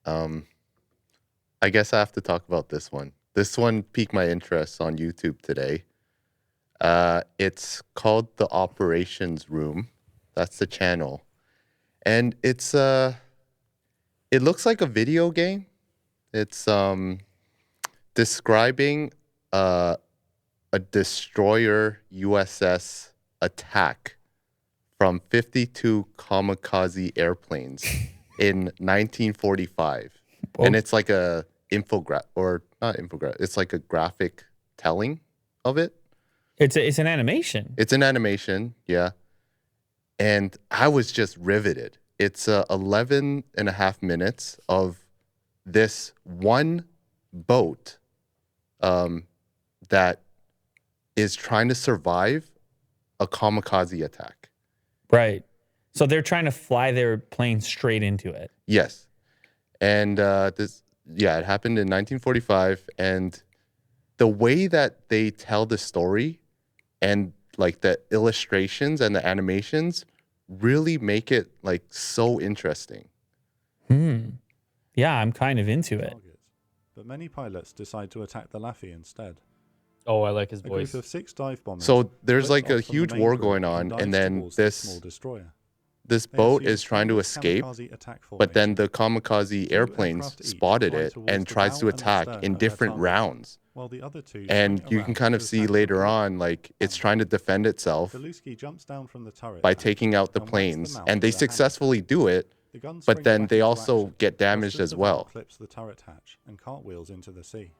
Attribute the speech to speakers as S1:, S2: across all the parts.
S1: Um, I guess I have to talk about this one. This one piqued my interest on YouTube today. It's called the Operations Room. That's the channel, and it looks like a video game. It's describing uh, a destroyer USS attack from 52 kamikaze airplanes in 1945. And it's like a or not infographic. It's like a graphic telling of it.
S2: It's an animation.
S1: It's an animation, yeah. And I was just riveted. It's 11 and a half minutes of this one boat that is trying to survive a kamikaze attack.
S2: Right. So they're trying to fly their plane straight into it.
S1: Yes. And it happened in 1945. And the way that they tell the story and like the illustrations and the animations really make it like so interesting.
S2: Yeah, I'm kind of into it.
S3: But many pilots decide to attack the Laffy instead.
S4: Oh, I like his
S3: A
S4: voice.
S3: group of 6 dive bombers.
S1: So there's
S3: splits
S1: like a
S3: off from the
S1: huge
S3: main
S1: war
S3: group
S1: going on,
S3: dives
S1: and then
S3: towards the small destroyer.
S1: this
S3: They
S1: boat
S3: assume
S1: is trying to
S3: standard
S1: escape,
S3: kamikaze attack
S1: but then
S3: formation.
S1: the kamikaze airplanes
S3: aircraft each
S1: spotted
S3: fly
S1: it
S3: towards
S1: and
S3: the
S1: tries to
S3: bow and the
S1: attack
S3: stern
S1: in
S3: of their
S1: different
S3: target,
S1: rounds.
S3: while the other two
S1: And
S3: swing
S1: you
S3: around
S1: can kind
S3: to
S1: of see
S3: attack the
S1: later
S3: group.
S1: on, like it's trying to defend itself
S3: Delusky jumps down from the turret
S1: by
S3: hatch
S1: taking out the
S3: and whacks
S1: planes,
S3: mouth
S1: and they
S3: with a hammer.
S1: successfully do it,
S3: The gun
S1: but
S3: springs
S1: then
S3: back
S1: they
S3: into
S1: also
S3: action,
S1: get damaged
S3: thrusters
S1: as
S3: the
S1: well.
S3: valve, clips the turret hatch and cartwheels into the sea.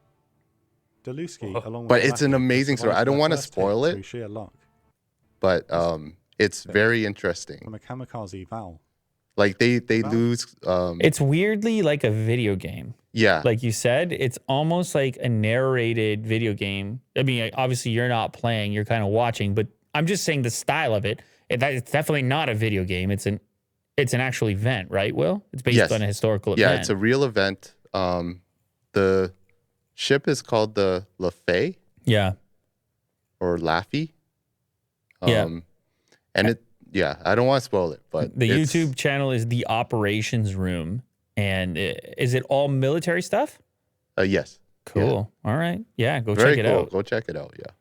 S3: Delusky, along with
S1: But
S3: the
S1: it's an
S3: Laffy,
S1: amazing story.
S3: survives
S1: I don't
S3: their
S1: want to
S3: first hit
S1: spoil
S3: through
S1: it,
S3: sheer luck
S1: but it's very interesting.
S3: from a kamikaze Val.
S1: Like they
S3: Val-
S1: lose.
S2: It's weirdly like a video game.
S1: Yeah.
S2: Like you said, it's almost like a narrated video game. I mean, obviously you're not playing, you're kind of watching, but I'm just saying the style of it. It's definitely not a video game. It's an actual event, right, Will? It's based on a historical event.
S1: Yeah, it's a real event. The ship is called the Lafay.
S2: Yeah.
S1: Or Laffy.
S2: Yeah.
S1: And I don't want to spoil it, but
S2: the YouTube channel is the Operations Room. And is it all military stuff?
S1: Yes.
S2: Cool.
S1: Yeah.
S2: All right. Yeah, go
S1: Very
S2: check it
S1: cool.
S2: out.
S1: Go check it out, yeah.